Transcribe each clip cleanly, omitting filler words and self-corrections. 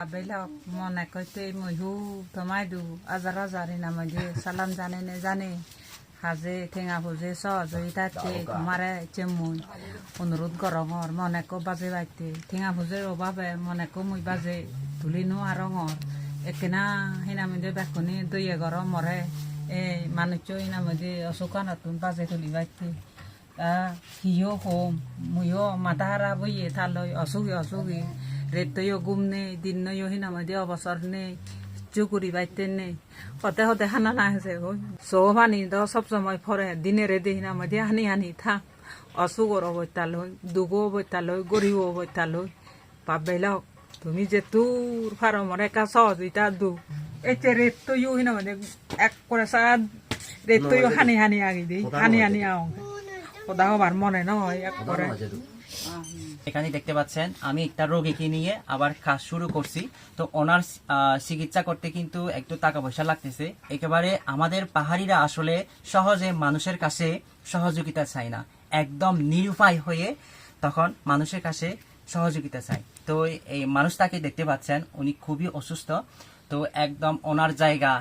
Abela mona koite moihu tomaidu azara zarina manje salam jane ne jane haje thenga boje so joitate tomare chemun অনুরোধ করঙর মনে কো বাজে বাইতে ঠেঙা ভুজে অভাবে মনে কো মুই বাজে তুলিনো আরঙর একেনা হিনা মধ্যে বেকনি দইয়ে গরম মরে এই মানুষ হিনা মধ্যে অসুকা নতুন বাজে তুলি বাইতে হিও হোম মুইও মাতাহারা বইয়ে থালই অসুখী রেতইও গুম নেই দিন নইও হিনা মধ্যে অবসর নেই চুকুরি বাইতে নেই হতে হতে হানা না হয়েছে সৌভানি তো সবসময় ফরে দিনে রেদে হিনা মধ্যে হানি হানি থাক অসুখর অবস্থালৈ দুঃখ অবস্থালৈ গরিব অবস্থালৈ ভাবিলাও তুমি যে তোর ফার্মর একা সহযোগিতা দু এতে রেত তৈও হিনা মানে এক করে সাদ রেত তৈও হানি হানি আগি দিই হানি হানি আও কোদা হবার মনে নয় এক করে। এখানে দেখতে পাচ্ছেন আমি একটা রোগীকে নিয়ে আবার কাজ শুরু করছি। তো ওনার চিকিৎসা করতে কিন্তু একটু টাকা পয়সা লাগতেছে। একেবারে আমাদের পাহাড়িরা আসলে সহজে মানুষের কাছে সহযোগিতা চায় না, একদম নিরুপায় হয়ে তখন মানুষের কাছে সহযোগিতা চায়। তো এই মানুষটাকে দেখতে পাচ্ছেন উনি খুবই অসুস্থ। তো একদম ওনার জায়গা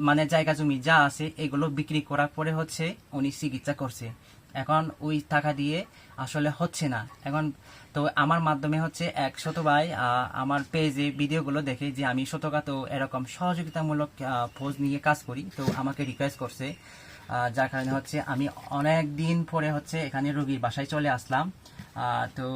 মানে জায়গা জমি যা আছে এগুলো বিক্রি করার পরে হচ্ছে উনি চিকিৎসা করছে। এখন ওই টাকা দিয়ে আসলে হচ্ছে না। এখন তো আমার মাধ্যমে হচ্ছে 100 ভাই আমার পেজে ভিডিওগুলো দেখে যে আমি শতকা তো এরকম সহযোগিতামূলক পোস্ট নিয়ে কাজ করি। তো আমাকে রিকোয়েস্ট করছে, যার কারণে হচ্ছে আমি অনেক দিন পরে হচ্ছে এখানে রোগীর বাসায় চলে আসলাম। তো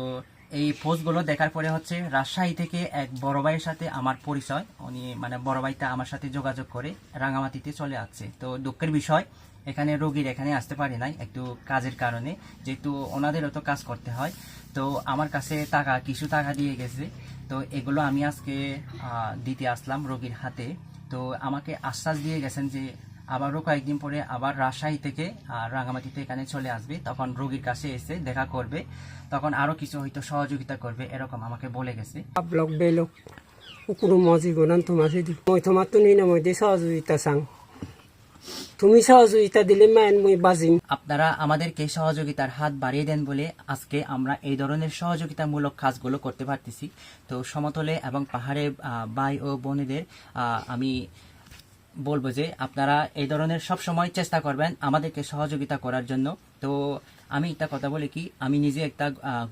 এই পোস্টগুলো দেখার পরে হচ্ছে রাজশাহী থেকে এক বড় ভাইয়ের সাথে আমার পরিচয়। উনি মানে বড় ভাইটা আমার সাথে যোগাযোগ করে রাঙামাটিতে চলে আসছে। তো দুঃখের বিষয় এখানে রোগীর এখানে আসতে পারে নাই একটু কাজের কারণে, যেহেতু ওনাদেরও তো কাজ করতে হয়। তো আমার কাছে কিছু টাকা দিয়ে গেছে। তো এগুলো আমি আজকে দিতে আসলাম রোগীর হাতে। তো আমাকে আশ্বাস দিয়ে গেছেন যে আবারও কয়েকদিন পরে আবার রাজশাহী থেকে রাঙামাটিতে এখানে চলে আসবে, তখন রোগীর কাছে এসে দেখা করবে, তখন আরো কিছু হয়তো সহযোগিতা করবে, এরকম আমাকে বলে গেছে। ব্লক বেলক কোনো মজি গোনান তোমার মই তোমার তো নিয়ে মই দিয়ে সহযোগিতা চাং, তুমি সহযোগিতা দিলে মায়ের মই বাজিম। আপনারা আমাদেরকে সহযোগিতার হাত বাড়িয়ে দেন বলে আজকে আমরা এই ধরনের সহযোগিতামূলক কাজগুলো করতে পারতেছি। তো সমতলে এবং পাহাড়ে ভাই ও বোনেদের আমি বলবো যে আপনারা এই ধরনের সব সময় চেষ্টা করবেন আমাদেরকে সহযোগিতা করার জন্য। তো আমি একটা কথা বলি কি, আমি নিজে একটা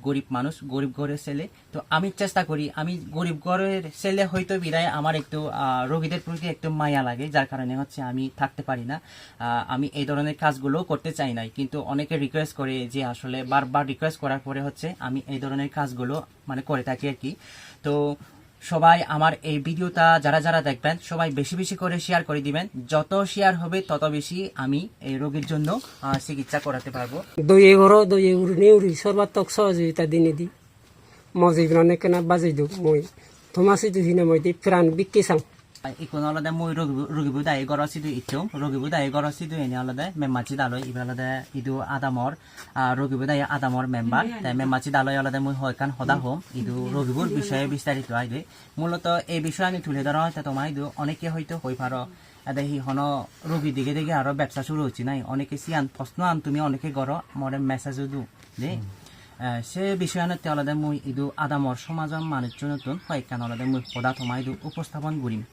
গরিব মানুষ, গরিব ঘরের ছেলে। তো আমি চেষ্টা করি, আমি গরিব ঘরের ছেলে হয়তো বিদায় আমার একটু রোগীদের প্রতি একটু মায়া লাগে, যার কারণে হচ্ছে আমি থাকতে পারি না। আমি এই ধরনের কাজগুলো করতে চাই নাই, কিন্তু অনেকে রিকোয়েস্ট করে যে আসলে বারবার রিকোয়েস্ট করার পরে হচ্ছে আমি এই ধরনের কাজগুলো মানে করে থাকি আর কি। তো সবাই আমার এই ভিডিওটা যারা যারা দেখবেন সবাই বেশি বেশি করে শেয়ার করে দিবেন। যত শেয়ার হবে তত বেশি আমি এই রোগীর জন্য চিকিৎসা করাতে পারবো। দইয়ে ঘর দইয়ে উড়ি নেউরি সর্বাত্মক সহযোগিতা দিনে দি মজিগ্রনে কেনা বাজাই দিও মই তোমার সিধু হিনে মই দি প্রাণ বিক্রি চাং। ইকোন আলাদা মই রোগীবু দায়ী গড় সিধু ইচ্ছৌ রোগীবু দায়ী গড় সিধু এনে আলাদা মেম্মাচি দালয় ইবে আলাদা ইদু আদামর রোগীবু দায়ী আদামর মেম্বার তাই মেম্মাচি দালয় আলাদা মই হয়কান সদা হোম ইদু রোগীবুর বিষয়ে বিস্তারিত আইদে। মূলত এই বিষয়ে আমি তুলে ধরা হয়তো তোমার ইদু অনেকে হয়তো হই পারো দেখি হন রোগী দিকে দিকে আরো ব্যবসা শুরু হচ্ছে নাই, অনেকে সিয়ান প্রশ্ন আন তুমি অনেকে গড় মরে মেসেজও দু দে সে বিষয়ানতে আলাদা মই ইদু আদামর সমাজৰ মানুষজন নতুন হয়কান আলাদা মই সদা তোমার ইদু উপস্থাপন করিম,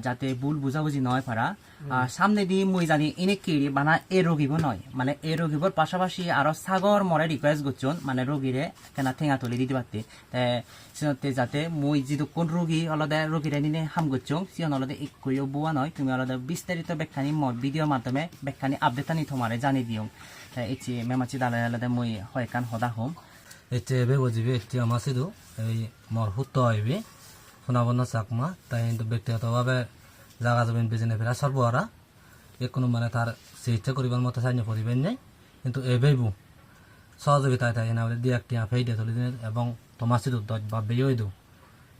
যাতে ভুল বুঝাবুঝি নয় পারা। সামনে দিয়ে মই জানি এনে কেড়ি বানা এ রোগীব নয়, মানে এ রোগীবর পাশাপাশি আরো সাগর মরে রিকোয়েস্ট করছেন মানে রোগীরে কেনা ঠেঙা তুলে দিতে পারতে সিনতে, যাতে মই যিটো কোন রোগী আলাদা রোগীরে নিনে হাম করছো সিয়ন আলাদা এক করিও বুয়া নয়, তুমি আলাদা বিস্তারিত ব্যাখ্যানি ভিডিওর মাধ্যমে ব্যাখ্যানি আপডেট আনি তোমারে জানি দিও। এটি মেমাচি দালায় আলাদা মই হয়কান সদা হোম এতে এবে বজিবে এটি আমার সিধু এই মর হুত্ত হইবে শোনাবন্ন চাকমা তাই কিন্তু ব্যক্তিগতভাবে জাগা জমিন বেজেনে ফেরা সর্বহারা এ কোনো মানে তার চিকিৎসা করিবার মতো সাহায্য করিবেন নাই, কিন্তু এবেবু সহযোগিতায় তাই এনে দিয়ে একটি ফেই দিয়ে তুলি দিনে এবং তোমার সিধু দশ বা বেয়ে দিও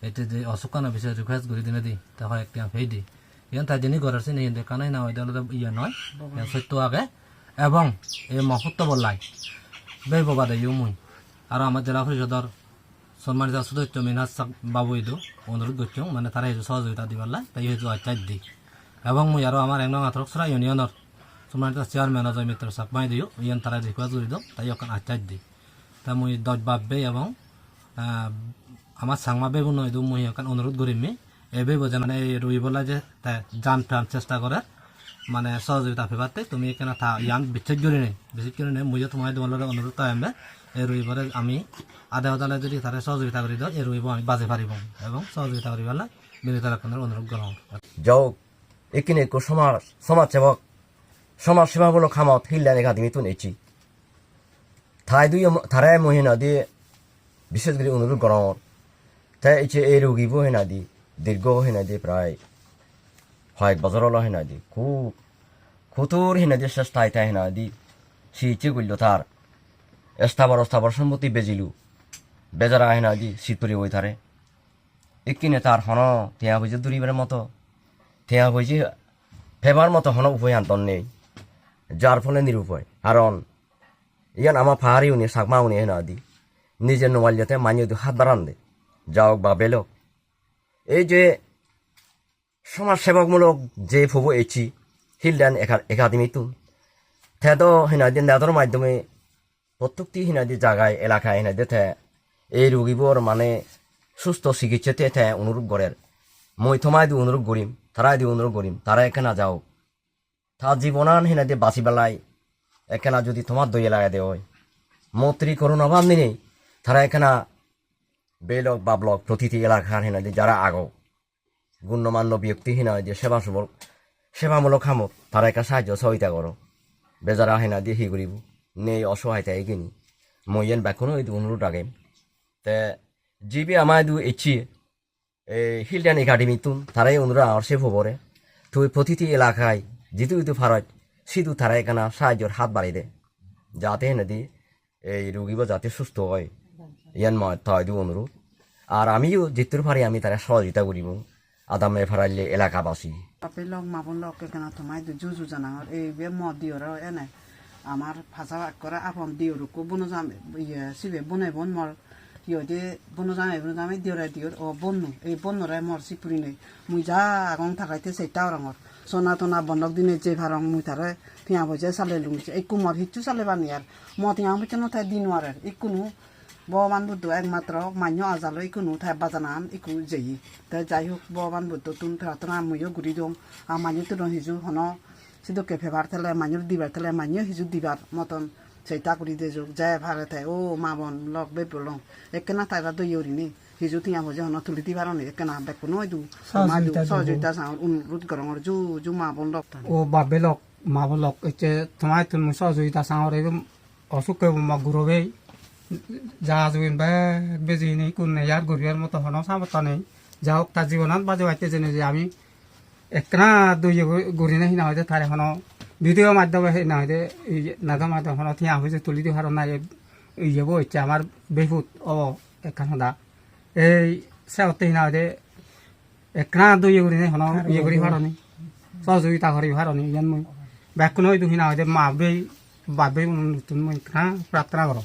এতে যে অসুখানা বিষয়ে রিকোয়েস্ট করি দিনে দিই তা হয় একটি ফেই দিই এখন তাই দিনই করার চিনি কিন্তু কানাই না হয় আলাদা ইয়ে নয় সত্য আগে এবং এই মহত্ব বললাই বেব বাদে ইউ মুই আর আমার জেলা পরিষদর সম্মানিত সদস্য মিনহাজ বাবু ইদু অনুরোধ করছো মানে তারা এই সহযোগিতা দিবার তাই হয়েছে আচার দিই এবং মুই আর আমার এক নং আথরকসরা ইউনিয়নের সম্মানিত চেয়ারম্যান অজয় মিত্র সাকমাই দিও ইয়ান তারা রিকোয়েস্ট করি দিও তাই ওখানে আচার দিই তা মুই দশ বাব্বে এবং আমার সাংমা বেবু নয় দু মুই এখন অনুরোধ করিমি এবে বোঝে মানে রুই বলা যে জান প্রাণ চেষ্টা করে মানে সহযোগিতা পেপাতে তুমি এখানে ইয়ান বিচ্ছেদ করে নেই মুইও তোমার তোমার অনুরোধ আমি এই রুই বলে আমি আধা হতালে যদি তারা সহযোগিতা করে দাও এই রুইব আমি বাজে পারিব এবং সহযোগিতা করি পেলাই বিরোধী রক্ষণের অনুরোধ করা যাও এখানে সমাজসেবক সমাজ সেবামূলক খামত হিল্লান একাডেমি তুন এছি থারায় মহিনা দিয়ে বিশেষ করে অনুরোধ করা তাই এছে এই রোগীবো হেনা দি দীর্ঘ হেনা দিয়ে প্রায় কয়েক বছরল হেনা দি খুতুর হেনা দিয়ে চেষ্টায় তাই হেনা দি সে ইচ্ছে করল তার স্থাবর সম্পত্তি বেজিলু বেজারা হেনা দি শীতপুরি ওই থারে একিনে তার হন টেয়া বুঝে দূরিবার মতো টেয়া বুঝে ফেবার মতো হন উপায় আন্তন নেই যার ফলে নিরুপায় কারণ ইয়ান আমার পাহাড়ি উনি সাকমা উনি হেনা দি নিজের নোয়াল যাতে মানিয়ে দু হাত বাড়ান দে যাওক বা বেলক এই যে সমাজসেবকমূলক যে ফুবো এছি হিলডান একাডেমি তুন তো হিনাদি নেতার মাধ্যমে প্রত্যেকটি হিনাদি জায়গায় এলাকায় হিনাদি এই রোগীবোর মানে সুস্থ চিকিৎসাতে অনুরোধ করেন মই থমাই দি অনুরোধ করিম তারাই দি অনুরোধ করিম তারা এখানে যাও তার জীবনান হিনাদি বাঁচি বেলায় এখানে যদি তোমার দই এলাকায় দেওয়া হয় মন্ত্রী করোনা ভাব নেই তারা এখানে বেলক বা ব্লক প্রতিটি এলাকার হিনাদি যারা আগো গুণ্যমান্য ব্যক্তি হিনাদি সেবামূলক খামত তারা একা সাহায্য সহায়তা করো বেজারা হেনা দিয়ে হি করিব নেই অসহায়তা এগিনি মইয়েন ব্যাকুনো এই অনুরোধ আগে তে জিবি আমায় দু এছি এই হিলডান একাডেমি তুন তারাই অনুরোধ আর সে খবরে তুই প্রতিটি এলাকায় জিতু ফারত সিধু তারা এখানে সাহায্যের হাত বাড়িয়ে দে যাতে হেনা দি এই রোগীব যাতে সুস্থ হয় ইয়ান ময় তাই দু অনুরোধ আর আমিও জিতুর ফারে আমি তারা সহযোগিতা করিব আদামে ফারাইলে এলাকাবাসী Papelok mabonlok ke kana tomai du juju janangor e be mo dioro ene amar phasa kora apon dioro ko bono jam ye sibe bonai bon mor yode bono jam diora dior o bonno e bonno ra mor sipuri nei muja agong thakaite seita orangor sona tona bonok dine je pharong mutare tia boje sale lungje e kumor hichu sale baniar mo tia muchono thai dinwar ikunu বমান Buddha একমাত্র মান্য আজালো ইকুনো থাই বাজানান ইকু যেই তা যাই হোক বমান বুদ্ধ তুন থাতনা মইও গুড়ি দং আর মান্য তুন হিজু হন সিধু কেফে ভার থেলে মান্য দিবার থেলে মান্য হিজু দিবার মতন সেইটা করি দে যোগ যায় ভারে থাই ও মা বন লক বে পলং একনা তাইরা দইয়রিনি হিজু তিয়া বজে হন তুলি দিবার নি একনা বেকুনো দু মা দু সহযোগিতা সাউ অনুরোধ করঙর জু মা বন লক ও বাবেলক মাবলক এতে তোমায় তুমি সহযোগিতা সাঁওরে অসুখে গুরবে যা জুইন বা বেজি নেই কোন নেই আর গরিয়ার মতো হন সামর্থ্য নেই যা হোক তার জীবনাত বাজে বাইতে জেনে যে আমি একনা দুই গড়ি না হিনা হয়তো তার এখন ভিডিও মাধ্যমে না হয়তো নাদা মাধ্যমে হন থিয়া হয়েছে তুলি দিয়ে হার নাই ইয়ে বইছে আমার বেহুত ও একখান হদা এই সেতে হিনা হয়তো একনা দুই গড়ি নেই হন ইয়ে করি হারনি সহযোগিতা করি হারনি ইয়ান মই ব্যাকুন হয়তো হিনা হয়তো মা বে বাবে নতুন মই প্রার্থনা করো